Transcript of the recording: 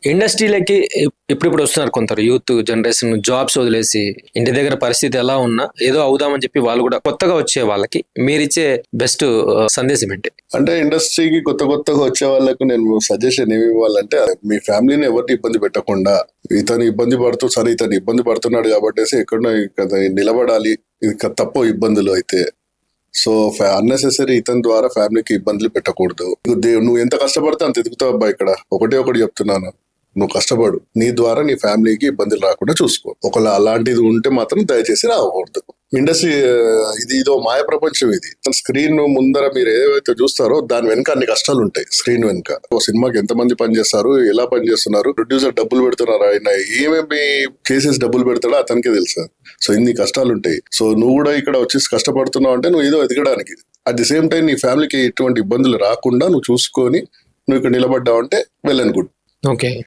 ఇండస్ట్రీలకి ఇప్పుడిప్పుడు వస్తున్నారు కొందరు యూత్ జనరేషన్ జాబ్స్ వదిలేసి ఇంటి దగ్గర పరిస్థితి ఎలా ఉన్నా ఏదో అవుదామని చెప్పి వాళ్ళు కూడా కొత్తగా వచ్చే వాళ్ళకి మీరిచ్చే బెస్ట్ సందేశం ఏంటి? అంటే ఇండస్ట్రీకి కొత్తగా వచ్చే వాళ్ళకు నేను సజెషన్ ఏమి ఇవ్వాలంటే, మీ ఫ్యామిలీని ఎవరిని ఇబ్బంది పెట్టకుండా, ఇతను ఇబ్బంది పడుతూ సరే ఇతను ఇబ్బంది పడుతున్నాడు కాబట్టి ఎక్కడో నిలబడాలి. ఇది తప్పు ఇబ్బందులు అయితే. సో అన్నెసెసరీ ఇతని ద్వారా ఫ్యామిలీకి ఇబ్బందులు పెట్టకూడదు. నువ్వు ఎంత కష్టపడితే అంత ఎదుగుతావు అబ్బా. ఇక్కడ ఒకటి చెప్తున్నాను, నువ్వు కష్టపడు, నీ ద్వారా నీ ఫ్యామిలీకి ఇబ్బందులు రాకుండా చూసుకో. ఒకవేళ అలాంటిది ఉంటే మాత్రం దయచేసి రాకూడదు. ఇండస్ట్రీ ఇదో మాయ ప్రపంచం. ఇది స్క్రీన్ ముందర మీరు ఏదైతే చూస్తారో దాని వెనుక అన్ని కష్టాలు ఉంటాయి. స్క్రీన్ వెనుక ఒక సినిమాకి ఎంతమంది పనిచేస్తారు, ఎలా పనిచేస్తున్నారు, ప్రొడ్యూసర్ డబ్బులు పెడుతున్నారు, ఆయన ఏమేమి చేసేసి డబ్బులు పెడతాడో అతనికే తెలుసు. సో ఇన్ని కష్టాలు ఉంటాయి. సో నువ్వు కూడా ఇక్కడ వచ్చేసి కష్టపడుతున్నావు అంటే నువ్వు ఏదో ఎదగడానికి, అట్ ది సేమ్ టైం నీ ఫ్యామిలీకి ఎటువంటి ఇబ్బందులు రాకుండా నువ్వు చూసుకొని నువ్వు ఇక్కడ నిలబడ్డావు అంటే వెల్ అండ్ గుడ్. ఓకే.